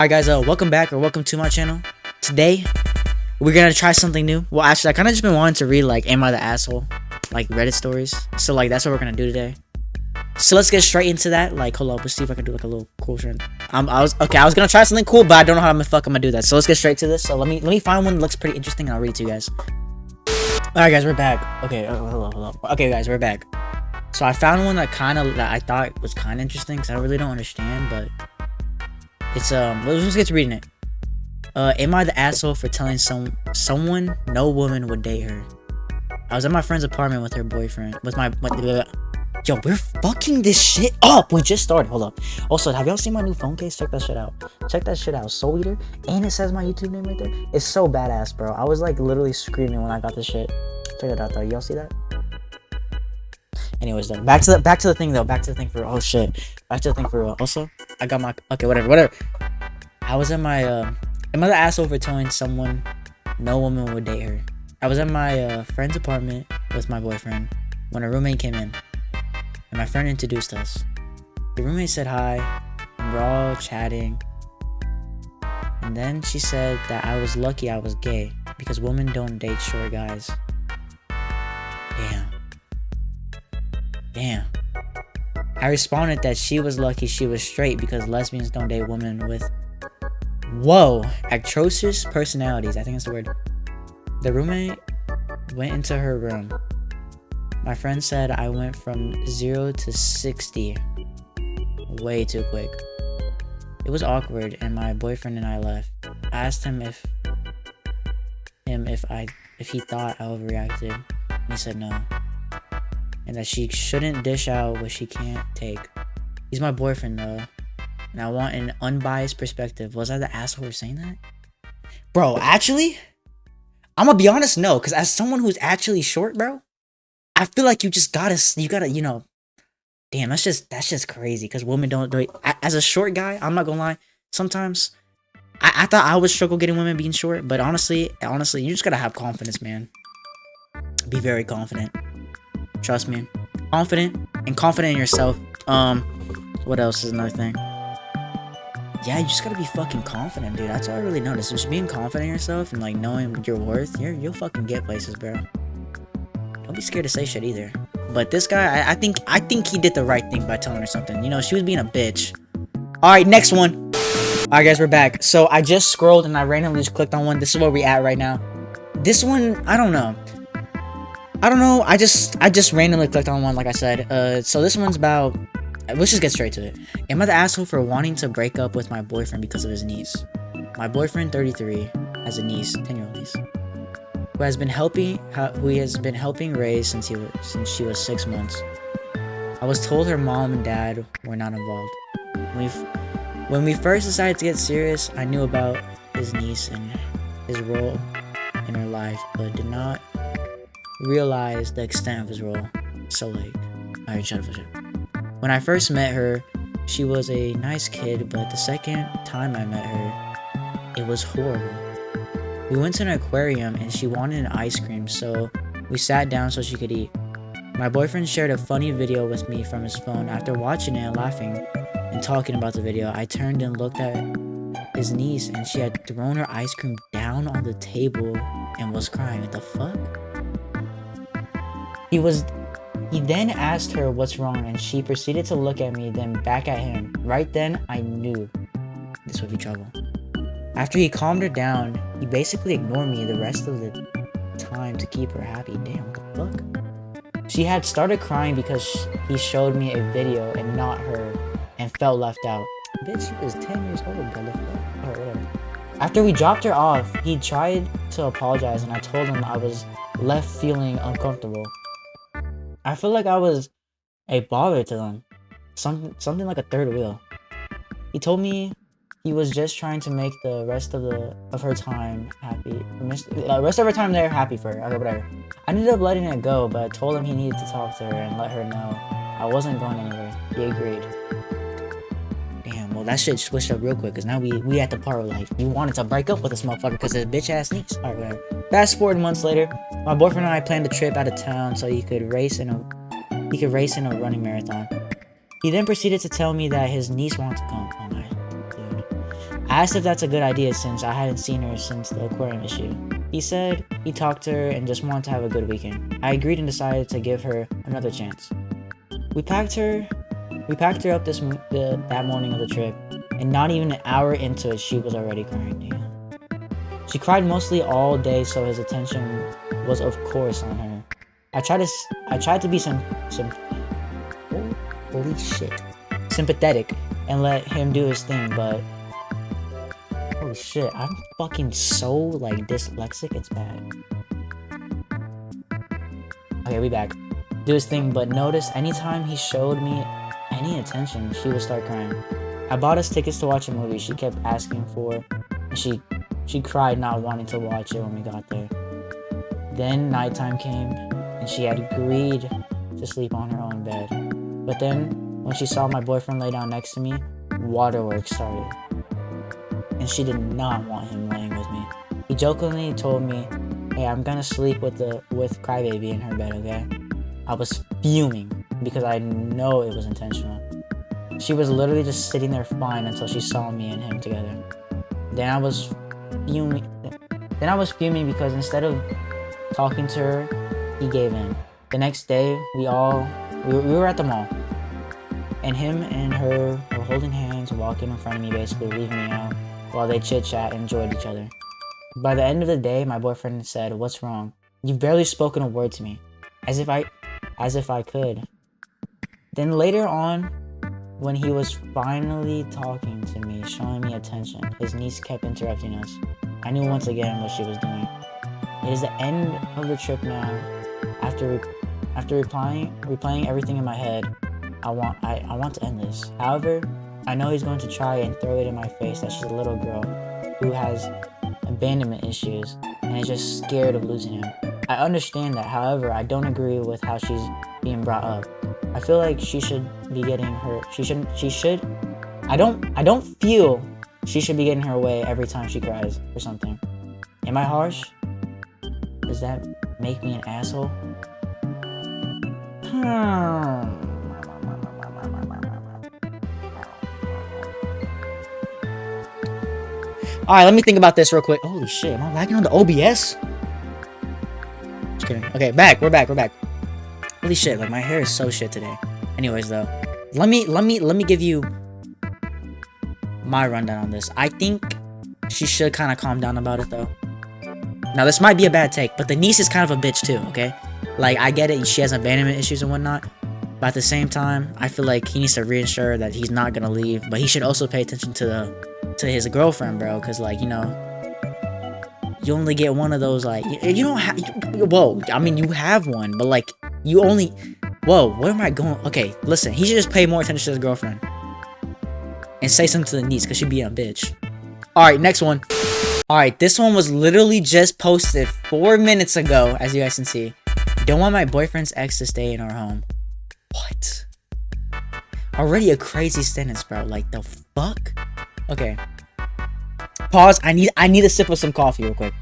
Alright guys, welcome back or welcome to my channel. Today, we're gonna try something new. Well, actually, I kinda just been wanting to read, like, Am I the Asshole? Like, Reddit stories. So, like, that's what we're gonna do today. So, let's get straight into that. Like, hold up, let's see if I can do, like, a little cool trend. I was gonna try something cool, but I don't know how the fuck I'm gonna do that. So, let's get straight to this. So, let me find one that looks pretty interesting, and I'll read it to you guys. Alright guys, we're back. Okay, hold up. Okay guys, we're back. So, I found one that I thought was kinda interesting, because I really don't understand, but it's, let's just get to reading it. Am I the asshole for telling someone no woman would date her? I was at my friend's apartment with her boyfriend, yo, we're fucking this shit up. We just started. Hold up. Also, have y'all seen my new phone case? Check that shit out. Check that shit out. Soul Eater, and it says my YouTube name right there. It's so badass, bro. I was like literally screaming when I got this shit. Check it out, though. Y'all see that? Anyways, though, back to the thing though. Back to the thing for real. Oh shit. Back to the thing for real. Also, I got my whatever. I was at my am I the asshole for telling someone no woman would date her? I was at my friend's apartment with my boyfriend when a roommate came in, and my friend introduced us. The roommate said hi, and we're all chatting, and then she said that I was lucky I was gay because women don't date short guys. Damn. I responded that she was lucky she was straight because lesbians don't date women with atrocious personalities. I think that's the word. The roommate went into her room. My friend said I went from 0 to 60 way too quick. It was awkward, and my boyfriend and I left. I asked him if he thought I overreacted, and he said no, and that she shouldn't dish out what she can't take. He's my boyfriend though, and I want an unbiased perspective. Was I the asshole for saying that? Bro, actually, I'm gonna be honest, no, because as someone who's actually short, bro, I feel like you gotta, you know, damn, that's just crazy, because women don't do it. As a short guy, I'm not gonna lie, sometimes, I thought I would struggle getting women being short, but honestly, you just gotta have confidence, man. Be very confident. Trust me. Confident in yourself. What else is another thing? Yeah, you just gotta be fucking confident, dude. That's all I really noticed. Just being confident in yourself and like knowing your worth, you'll fucking get places, bro. Don't be scared to say shit either. But this guy, I think he did the right thing by telling her something. You know, she was being a bitch. Alright, next one. Alright guys, we're back. So I just scrolled and I randomly just clicked on one. This is where we at right now. This one, I don't know. I just randomly clicked on one, like I said. So this one's about, let's just get straight to it. Am I the asshole for wanting to break up with my boyfriend because of his niece? My boyfriend, 33, has a niece, 10-year-old niece, who has been helping raise since she was 6 months. I was told her mom and dad were not involved. When we first decided to get serious, I knew about his niece and his role in her life, but did not realize the extent of his role. So like, alright, shut up. When I first met her, she was a nice kid, but the second time I met her, it was horrible. We went to an aquarium and she wanted an ice cream, so we sat down so she could eat. My boyfriend shared a funny video with me from his phone. After watching it and laughing and talking about the video, I turned and looked at his niece, and she had thrown her ice cream down on the table and was crying. What the fuck? He then asked her what's wrong, and she proceeded to look at me, then back at him. Right then, I knew this would be trouble. After he calmed her down, he basically ignored me the rest of the time to keep her happy. Damn, what the fuck? She had started crying because he showed me a video and not her, and felt left out. Bitch, she was 10 years old, bro. Alright, whatever. After we dropped her off, he tried to apologize, and I told him I was left feeling uncomfortable. I feel like I was a bother to them. Something like a third wheel. He told me he was just trying to make the rest of her time happy. The rest of her time there happy for her. Okay, whatever. I ended up letting it go, but I told him he needed to talk to her and let her know I wasn't going anywhere. He agreed. Damn, well that shit switched up real quick, because now we at the part where like you wanted to break up with this motherfucker because his bitch ass niece. Alright, whatever. Fast forward months later, my boyfriend and I planned a trip out of town so he could race in a running marathon. He then proceeded to tell me that his niece wanted to come. Oh my dude. I asked if that's a good idea since I hadn't seen her since the aquarium issue. He said he talked to her and just wanted to have a good weekend. I agreed and decided to give her another chance. We packed her up that morning of the trip, and not even an hour into it, she was already crying. Damn. She cried mostly all day, so his attention was of course on her. I tried to be holy shit, sympathetic and let him do his thing, but holy shit, I'm fucking so like dyslexic, it's bad. Okay, we back. Do his thing, but notice anytime he showed me any attention, she would start crying. I bought us tickets to watch a movie she kept asking for, and she cried not wanting to watch it when we got there. Then nighttime came, and she had agreed to sleep on her own bed. But then, when she saw my boyfriend lay down next to me, waterworks started. And she did not want him laying with me. He jokingly told me, "Hey, I'm gonna sleep with Crybaby in her bed, okay?" I was fuming because I know it was intentional. She was literally just sitting there fine until she saw me and him together. Then I was fuming because instead of talking to her, he gave in. The next day, we were at the mall, and him and her were holding hands, walking in front of me, basically leaving me out while they chit-chat and enjoyed each other. By the end of the day, my boyfriend said, "What's wrong? You've barely spoken a word to me." As if I could. Then later on, when he was finally talking to me, showing me attention, his niece kept interrupting us. I knew once again what she was doing. It is the end of the trip now. After replaying everything in my head, I want to end this. However, I know he's going to try and throw it in my face that she's a little girl who has abandonment issues and is just scared of losing him. I understand that. However, I don't agree with how she's being brought up. I feel like she should be getting her. I don't feel she should be getting her way every time she cries or something. Am I harsh? Does that make me an asshole? Alright, let me think about this real quick. Holy shit, am I lagging on the OBS? Just kidding. Okay, we're back. Holy shit, like my hair is so shit today. Anyways though, let me give you my rundown on this. I think she should kind of calm down about it though. Now this might be a bad take, but the niece is kind of a bitch too, okay? Like I get it, she has abandonment issues and whatnot, but at the same time, I feel like he needs to reassure that he's not gonna leave, but he should also pay attention to his girlfriend, bro, because like, you know, you only get one of those, like, you don't have, whoa, I mean, you have one, but like, you only, whoa, where am I going? Okay, listen, he should just pay more attention to his girlfriend and say something to the niece, because she'd be a bitch. Alright, next one. Alright, this one was literally just posted 4 minutes ago, as you guys can see. Don't want my boyfriend's ex to stay in our home. What? Already a crazy sentence, bro. Like, the fuck? Okay. Pause. I need a sip of some coffee real quick.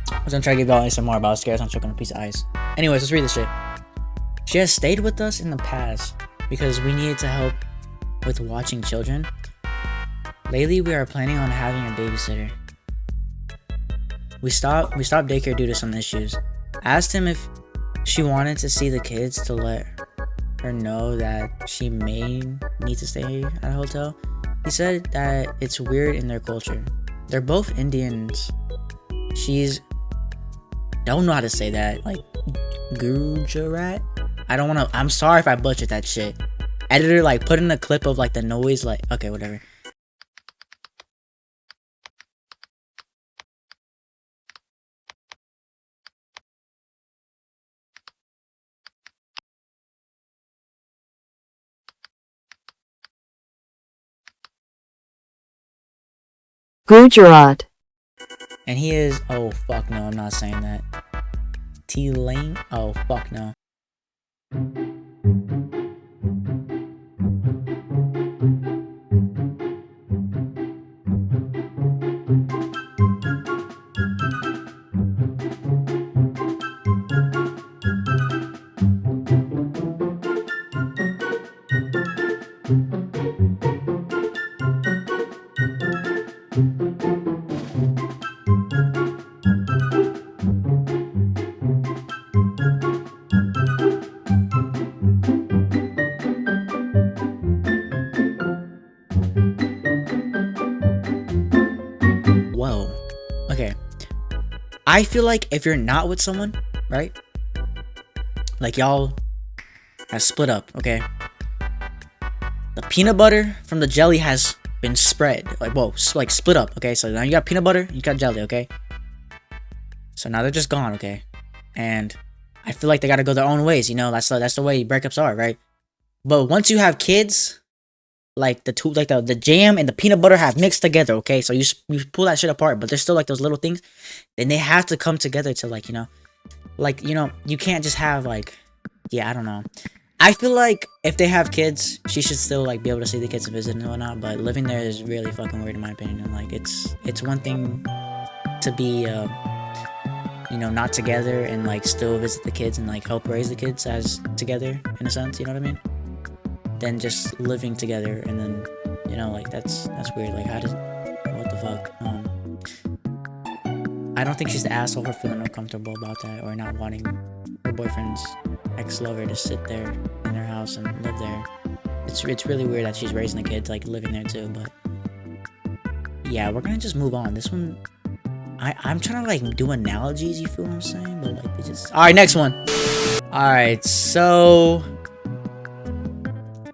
I was gonna try to give y'all some more, but I was scared I was choking on a piece of ice. Anyways, let's read this shit. She has stayed with us in the past because we needed to help with watching children. Lately, we are planning on having a babysitter. We stopped daycare due to some issues. I asked him if she wanted to see the kids to let her know that she may need to stay at a hotel. He said that it's weird in their culture. They're both Indians. Don't know how to say that, like Gujarat. I'm sorry if I butchered that shit. Editor, like, put in a clip of like the noise, like, okay, whatever. Gujarat. And he is, oh fuck no, I'm not saying that. T-Lane? Oh fuck no. I feel like if you're not with someone, right? Like y'all have split up, okay? The peanut butter from the jelly has been spread. Like, whoa, like split up, okay? So now you got peanut butter, you got jelly, okay? So now they're just gone, okay? And I feel like they gotta go their own ways, you know? That's the way breakups are, right? But once you have kids, like the jam and the peanut butter have mixed together, okay? So you pull that shit apart, but there's still like those little things. Then they have to come together to like, you can't just have like, yeah, I don't know. I feel like if they have kids, she should still like be able to see the kids and visit and whatnot. But living there is really fucking weird in my opinion. And like it's one thing to be not together and like still visit the kids and like help raise the kids as together in a sense. You know what I mean? Than just living together and then like that's weird. Like what the fuck? I don't think she's the asshole for feeling uncomfortable about that or not wanting her boyfriend's ex-lover to sit there in their house and live there. It's really weird that she's raising the kids, like living there too, but yeah, we're gonna just move on. This one, I'm trying to like do analogies, you feel what I'm saying? But like they just... Alright, next one. Alright, so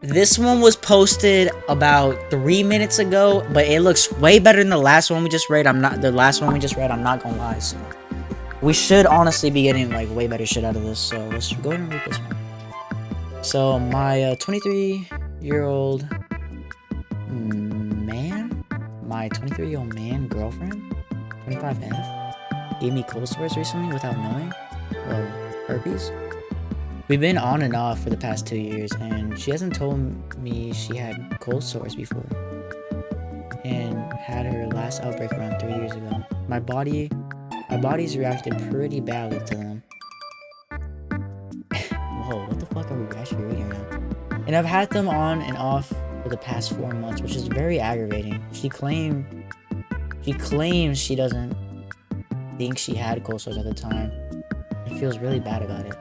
this one was posted about 3 minutes ago, but it looks way better than the last one we just read. I'm not gonna lie, so we should honestly be getting like way better shit out of this, so let's go ahead and read this one. So my 23-year-old man girlfriend, 25F, gave me cold sores recently without knowing. Well, herpes. We've been on and off for the past 2 years, and she hasn't told me she had cold sores before and had her last outbreak around 3 years ago. My body's reacted pretty badly to them. Whoa, what the fuck are we actually reading now? And I've had them on and off for the past 4 months, which is very aggravating. She claims she doesn't think she had cold sores at the time and feels really bad about it.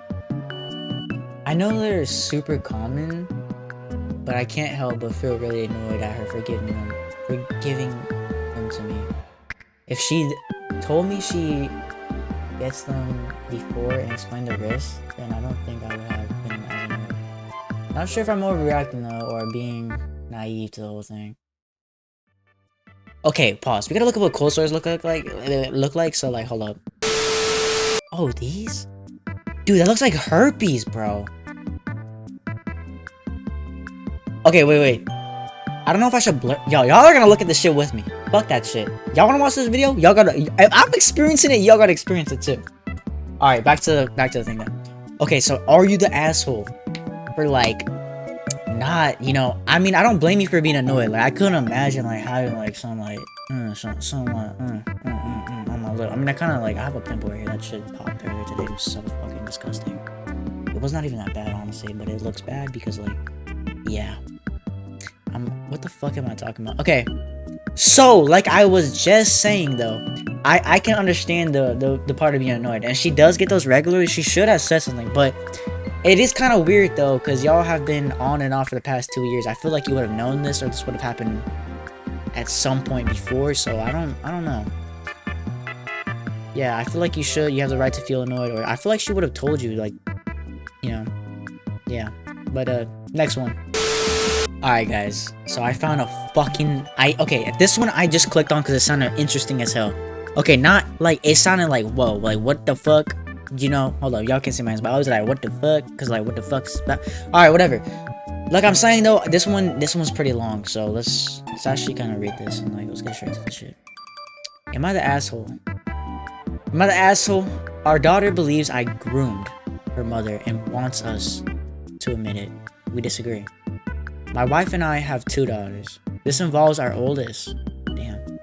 I know they're super common, but I can't help but feel really annoyed at her for giving them to me. If she told me she gets them before and explained the risks, then I don't think I would have been as annoyed. Not sure if I'm overreacting though, or being naive to the whole thing. Okay, pause. We gotta look at what cold sores look like. So like, hold up. Oh, these? Dude, that looks like herpes, bro. Okay, wait. I don't know if I should blur. Y'all are gonna look at this shit with me. Fuck that shit. Y'all wanna watch this video? Y'all gotta. If I'm experiencing it, y'all gotta experience it too. All right, back to the thing then. Okay, so are you the asshole for like not? I mean, I don't blame you for being annoyed. Like I couldn't imagine like having like some like on my lip. I mean, I kind of like I have a pimple right here. That shit popped earlier today. It was so fucking disgusting. It was not even that bad, honestly, but it looks bad because like, yeah. What the fuck am I talking about? Okay, so like I was just saying though, I can understand the part of being annoyed, and she does get those regularly. She should have said something, but it is kind of weird though, because y'all have been on and off for the past 2 years. I feel like you would have known this, or this would have happened at some point before. So I don't know. Yeah, I feel like you have the right to feel annoyed, or I feel like she would have told you, like, yeah. But next one. Alright guys, so I found a fucking... Okay, this one I just clicked on because it sounded interesting as hell. Okay, not like, it sounded like, whoa, like what the fuck? Hold up, y'all can't see my hands, but I was like, what the fuck? Because like, what the fuck's that? Alright, whatever. Like I'm saying though, this one's pretty long, so let's actually kind of read this and like, let's get straight to the shit. Am I the asshole? Am I the asshole? Our daughter believes I groomed her mother and wants us to admit it. We disagree. My wife and I have 2 daughters. This involves our oldest. Damn.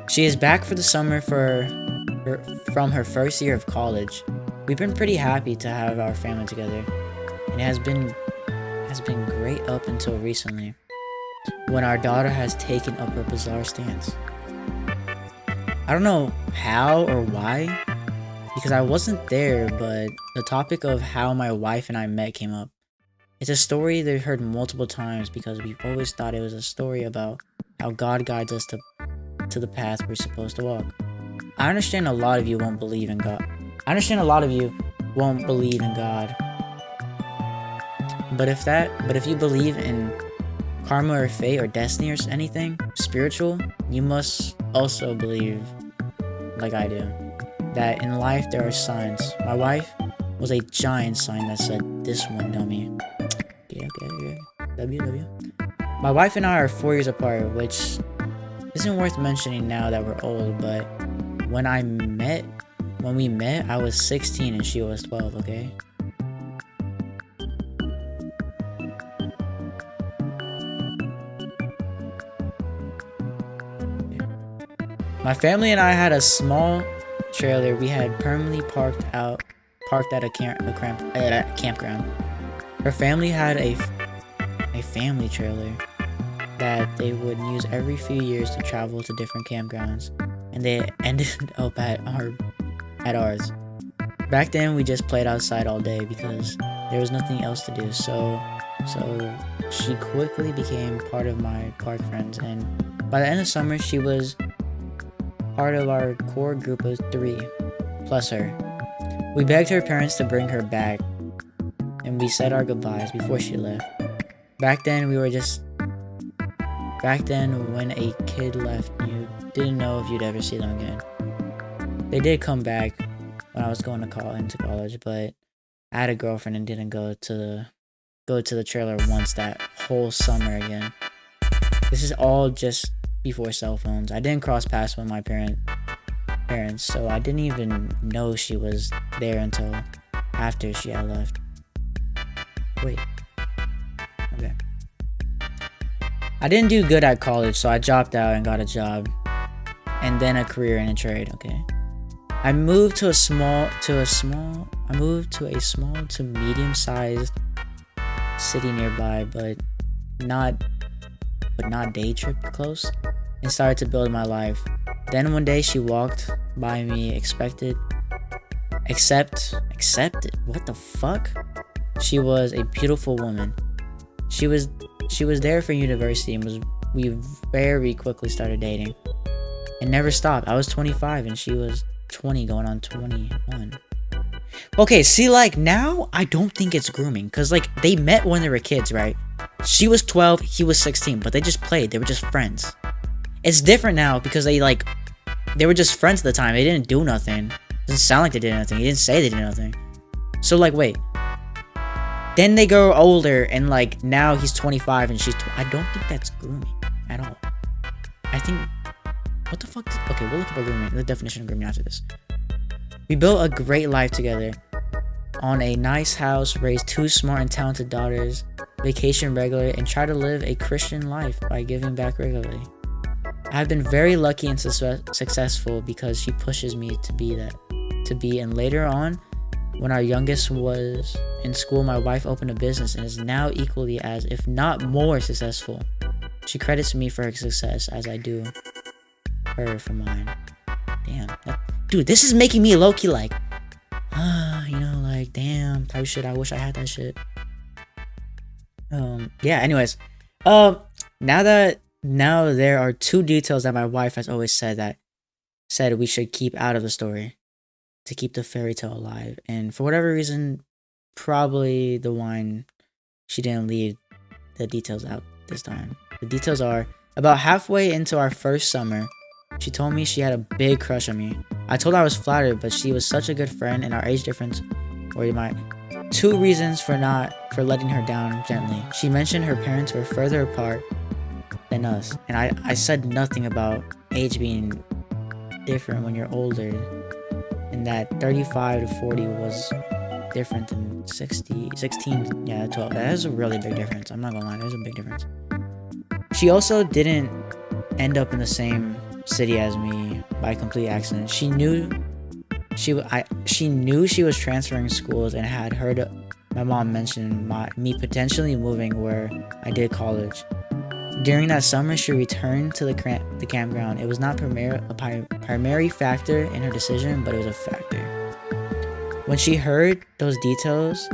She is back for the summer from her first year of college. We've been pretty happy to have our family together, and it has been great up until recently, when our daughter has taken up her bizarre stance. I don't know how or why, because I wasn't there, but the topic of how my wife and I met came up. It's a story they've heard multiple times because we've always thought it was a story about how God guides us to the path we're supposed to walk. I understand a lot of you won't believe in God. I understand a lot of you won't believe in God. But if you believe in karma or fate or destiny or anything spiritual, you must also believe, like I do, that in life there are signs. My wife was a giant sign that said, "This one, dummy." Yeah. W. My wife and I are 4 years apart, which isn't worth mentioning now that we're old, but when we met, I was 16 and she was 12, okay? My family and I had a small trailer we had permanently parked at a campground. Her family had a family trailer that they would use every few years to travel to different campgrounds, and they ended up at ours. Back then, we just played outside all day because there was nothing else to do. So she quickly became part of my park friends, and by the end of summer, she was part of our core group of 3, plus her. We begged her parents to bring her back, and we said our goodbyes before she left. Back then, when a kid left, you didn't know if you'd ever see them again. They did come back when I was going into college, but I had a girlfriend and didn't go to the trailer once that whole summer again. This is all just before cell phones. I didn't cross paths with my parents, so I didn't even know she was there until after she had left. Wait. Okay. I didn't do good at college, so I dropped out and got a job, and then a career in a trade. Okay. I moved to a small to medium-sized city nearby, but not day trip close, and started to build my life. Then one day she walked by me, accepted. What the fuck? She was a beautiful woman. She was there for university, and we very quickly started dating. It never stopped. I was 25 and she was 20 going on 21. Okay, see, like, now I don't think it's grooming, because, like, they met when they were kids, right? She was 12, he was 16, but they just played. They were just friends. It's different now because they were just friends at the time. They didn't do nothing. It doesn't sound like they did anything. He didn't say they did nothing. So, like, wait. Then they grow older, and, like, now he's 25 and she's I don't think that's grooming at all. I think... What the fuck? Okay, we'll look up grooming, the definition of grooming after this. We built a great life together. On a nice house, raised 2 smart and talented daughters, vacation regularly, and try to live a Christian life by giving back regularly. I have been very lucky and successful because she pushes me to be, and later on, when our youngest was in school, my wife opened a business and is now equally as, if not more, successful. She credits me for her success as I do her for mine. Damn. Dude, this is making me low-key like, like, damn, type shit. I wish I had that shit. Yeah, anyways. Now there are 2 details that my wife has always said we should keep out of the story to keep the fairy tale alive. And for whatever reason, probably the wine, she didn't leave the details out this time. The details are, about halfway into our first summer, she told me she had a big crush on me. I told her I was flattered, but she was such a good friend, and our age difference were my 2 reasons for letting her down gently. She mentioned her parents were further apart than us, and I said nothing about age being different when you're older, and that 35 to 40 was different than 16, 12. That is a really big difference. I'm not gonna lie, there's a big difference. She also didn't end up in the same city as me by complete accident. She knew she was transferring schools and had heard my mom mention me potentially moving where I did college. During that summer, she returned to the campground. It was not a primary factor in her decision, but it was a factor. When she heard those details,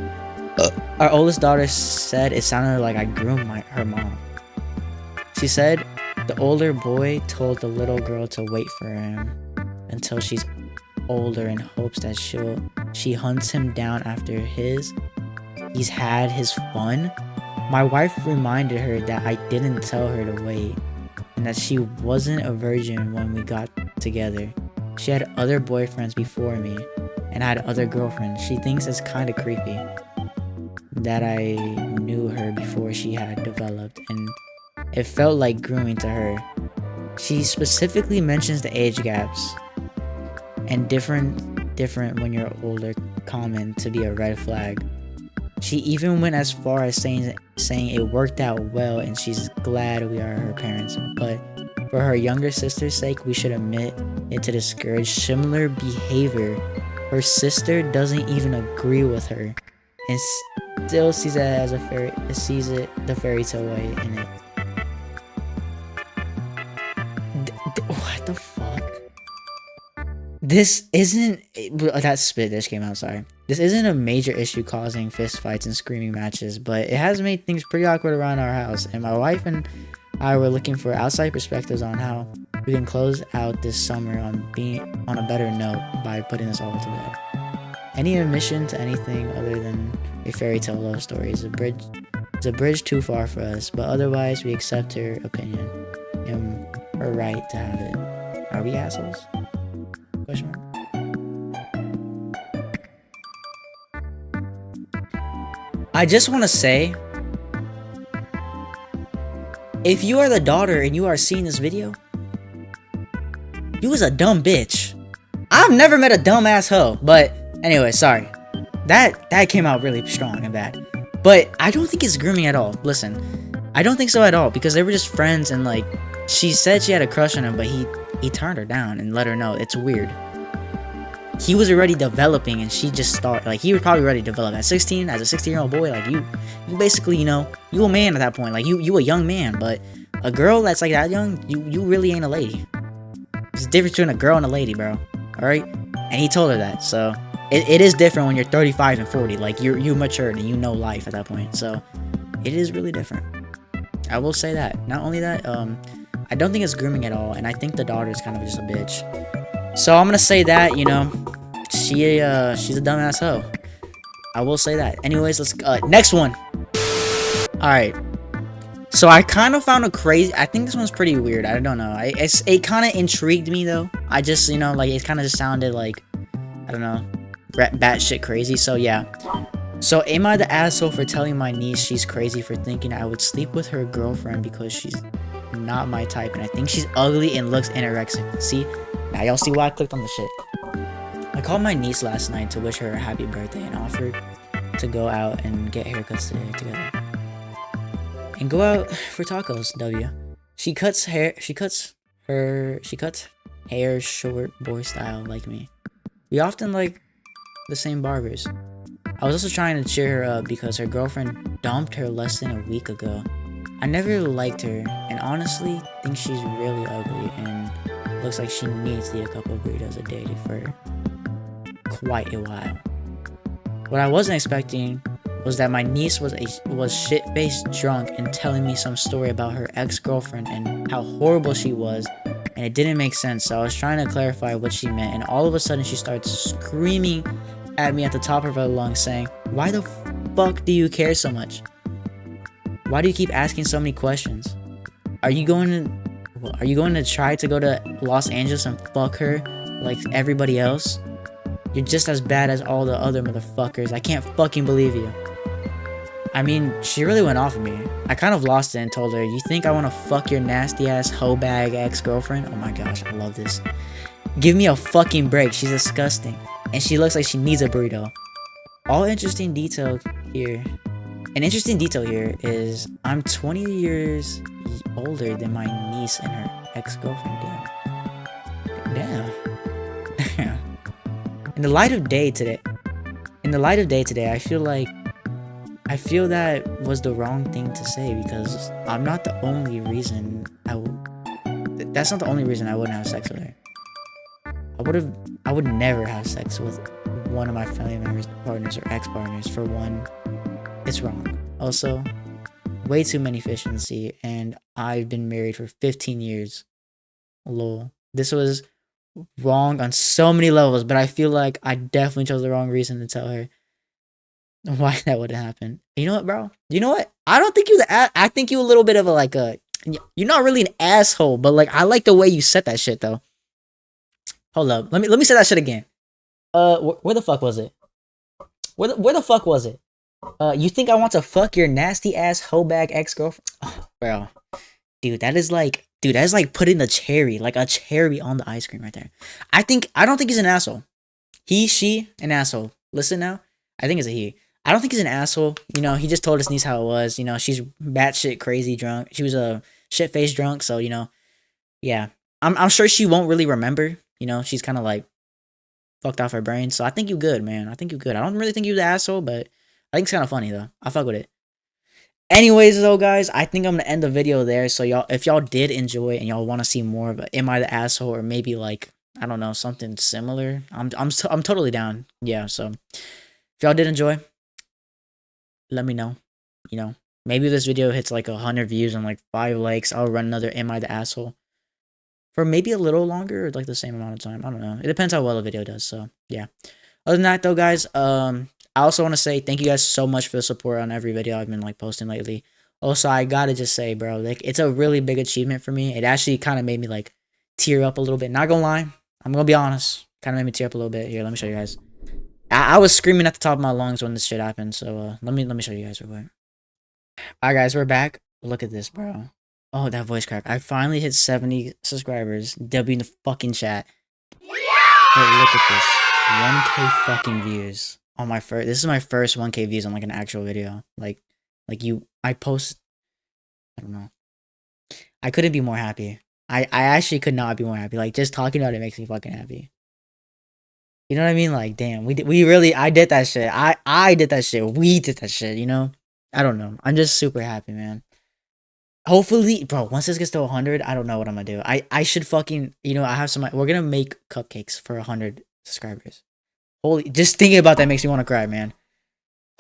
our oldest daughter said it sounded like I groomed her mom. She said the older boy told the little girl to wait for him, and until she's older in hopes that she hunts him down after he's had his fun. My wife reminded her that I didn't tell her to wait and that she wasn't a virgin when we got together. She had other boyfriends before me and I had other girlfriends. She thinks it's kind of creepy that I knew her before she had developed, and it felt like grooming to her. She specifically mentions the age gaps and different when you're older common to be a red flag. She even went as far as saying it worked out well and she's glad we are her parents, but for her younger sister's sake we should admit it to discourage similar behavior. Her sister doesn't even agree with her and still sees it as the fairy tale way in it. What the fuck? This isn't... That spit just came out, sorry. This isn't a major issue causing fist fights and screaming matches, but it has made things pretty awkward around our house, and my wife and I were looking for outside perspectives on how we can close out this summer on a better note by putting this all to bed. Any admission to anything other than a fairy tale love story is a bridge too far for us, but otherwise we accept her opinion and her right to have it. Are we assholes? Question mark. I just want to say, if you are the daughter and you are seeing this video, you was a dumb bitch. I've never met a dumbass hoe, but anyway, sorry. That came out really strong and bad. But I don't think it's grooming at all. Listen, I don't think so at all, because they were just friends and like, she said she had a crush on him, but he turned her down and let her know. It's weird. He was already developing and she just started, like, he was probably ready to develop at 16, as a 16-year-old boy. Like, you basically, you know, you a man at that point. Like, you a young man, but a girl that's like that young, you really ain't a lady. There's a difference between a girl and a lady, bro. Alright? And he told her that, so it is different when you're 35 and 40. Like, you matured and you know life at that point, so it is really different. I will say that. Not only that, I don't think it's grooming at all, and I think the daughter is kind of just a bitch. So I'm gonna say that, you know, she's a dumbass hoe. I will say that. Anyways, let's next one. All right. So I kind of found a crazy. I think this one's pretty weird. I don't know. It kind of intrigued me though. I just, you know, like it kind of just sounded like, I don't know, batshit crazy. So yeah. So am I the asshole for telling my niece she's crazy for thinking I would sleep with her girlfriend because she's not my type and I think she's ugly and looks anorexic? See? Now y'all see why I clicked on the shit. I called my niece last night to wish her a happy birthday and offered to go out and get haircuts today together. And go out for tacos, W. She cuts hair short boy style like me. We often like the same barbers. I was also trying to cheer her up because her girlfriend dumped her less than a week ago. I never liked her and honestly think she's really ugly and looks like she needs to eat a couple of burritos a day for quite a while. What I wasn't expecting was that my niece was shit-faced drunk and telling me some story about her ex-girlfriend and how horrible she was, and it didn't make sense, so I was trying to clarify what she meant, and all of a sudden she starts screaming at me at the top of her lungs saying, "Why the fuck do you care so much? Why do you keep asking so many questions? Are you going to try to go to Los Angeles and fuck her like everybody else? You're just as bad as all the other motherfuckers. I can't fucking believe you." I mean, she really went off of me. I kind of lost it and told her, "You think I want to fuck your nasty ass hoe bag ex-girlfriend? Oh my gosh, I love this. Give me a fucking break. She's disgusting. And she looks like she needs a burrito." An interesting detail here is I'm 20 years older than my niece and her ex-girlfriend. Damn. In the light of day today, I feel that was the wrong thing to say because I'm not the only reason that's not the only reason I wouldn't have sex with her. I would never have sex with one of my family members, partners, or ex-partners. For one, it's wrong. Also, way too many fish in the sea, and I've been married for 15 years. Lol. This was wrong on so many levels, but I feel like I definitely chose the wrong reason to tell her why that would happen. You know what, bro? You know what? I don't think I think you a little bit of a like a. You're not really an asshole, but like I like the way you said that shit though. Hold up, let me say that shit again. Where the fuck was it? Where the fuck was it? You think I want to fuck your nasty ass hoe bag ex girlfriend? Oh, bro, dude, that is like putting the cherry, like a cherry on the ice cream right there. I don't think he's an asshole. He, she, an asshole. Listen now. I think it's a he. I don't think he's an asshole. You know, he just told his niece how it was. You know, she's batshit crazy drunk. She was a shit faced drunk. So, you know, yeah. I'm sure she won't really remember. You know, she's kind of like fucked off her brain. So I think you good, man. I think you good. I don't really think you the asshole, but I think it's kind of funny though. I fuck with it. Anyways, though, guys, I think I'm gonna end the video there. So y'all, if y'all did enjoy and y'all want to see more of a Am I the Asshole or maybe like I don't know something similar, I'm totally down. Yeah. So if y'all did enjoy, let me know. You know, maybe this video hits like 100 views and like 5 likes. I'll run another Am I the Asshole for maybe a little longer or like the same amount of time. I don't know. It depends how well the video does. So yeah. Other than that, though, guys, I also want to say thank you guys so much for the support on every video I've been like posting lately. Also, I gotta just say, bro, like it's a really big achievement for me. It actually kind of made me like tear up a little bit. Not gonna lie, I'm gonna be honest. Kind of made me tear up a little bit. Here, let me show you guys. I was screaming at the top of my lungs when this shit happened. So let me show you guys real quick. All right, guys, we're back. Look at this, bro. Oh, that voice crack. I finally hit 70 subscribers. W in the fucking chat. But look at this. 1K fucking views on my first. This is my first 1K views on like an actual video. I post. I don't know. I couldn't be more happy. I actually could not be more happy. Like just talking about it makes me fucking happy. You know what I mean? Like damn, we really I did that shit. I did that shit. We did that shit. You know? I don't know. I'm just super happy, man. Hopefully, bro. Once this gets to 100, I don't know what I'm gonna do. I should fucking I have some. We're gonna make cupcakes for 100 subscribers. Holy, just thinking about that makes me want to cry, man.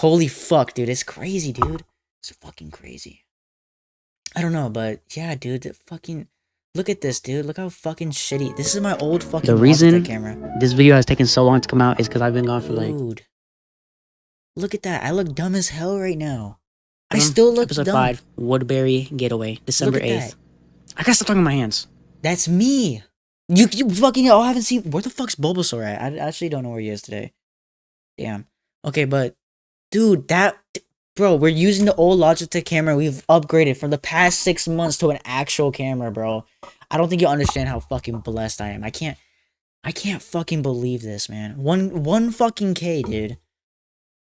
Holy fuck, dude. It's crazy, dude. It's fucking crazy. I don't know, but yeah, dude. Look at this, dude. Look how fucking shitty. This is my old fucking The reason camera. this video has taken so long to come out is because I've been gone for like... Dude. Look at that. I look dumb as hell right now. I still look Episode dumb. 5, Woodbury Getaway, December 8th. I gotta stop talking with my hands. That's me. You fucking I haven't seen. Where the fuck's Bulbasaur at? I actually don't know where he is today. Damn. Okay, but dude, bro, we're using the old Logitech camera. We've upgraded from the past 6 months to an actual camera, bro. I don't think you understand how fucking blessed I am. I can't fucking believe this, man. One fucking K, dude.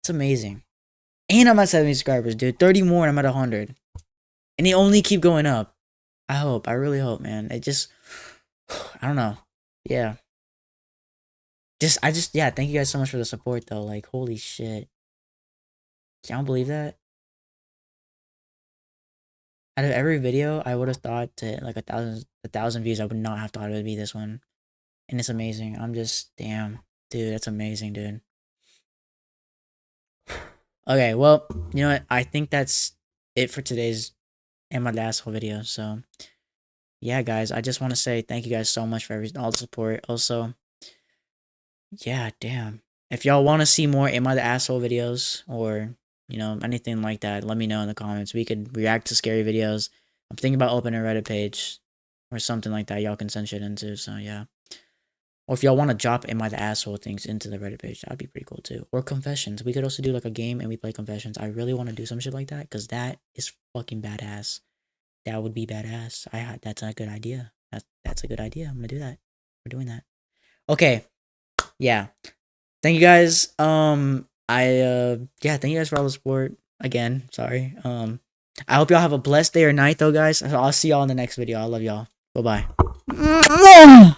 It's amazing. And I'm at 70 subscribers, dude. 30 more and I'm at 100. And they only keep going up. I really hope, man. I don't know. Yeah. Yeah, thank you guys so much for the support, though. Like, holy shit. Can y'all believe that? Out of every video, I would have thought to hit like a thousand views. I would not have thought it would be this one. And it's amazing. I'm just, damn. Dude, that's amazing, dude. Okay, well, you know what? I think that's it for today's Am I the Asshole video. So, yeah, guys, I just want to say thank you guys so much for all the support. Also, yeah, damn. If y'all want to see more Am I the Asshole videos or, anything like that, let me know in the comments. We could react to scary videos. I'm thinking about opening a Reddit page or something like that y'all can send shit into. So, yeah. Or if y'all want to drop Am I the Asshole things into the Reddit page, that'd be pretty cool too. Or confessions. We could also do like a game and we play confessions. I really want to do some shit like that because that is fucking badass. That would be badass. That's a good idea. That's a good idea. I'm gonna do that. We're doing that. Okay. Yeah. Thank you guys. Yeah, thank you guys for all the support. Again, sorry. I hope y'all have a blessed day or night though, guys. I'll see y'all in the next video. I love y'all. Bye-bye.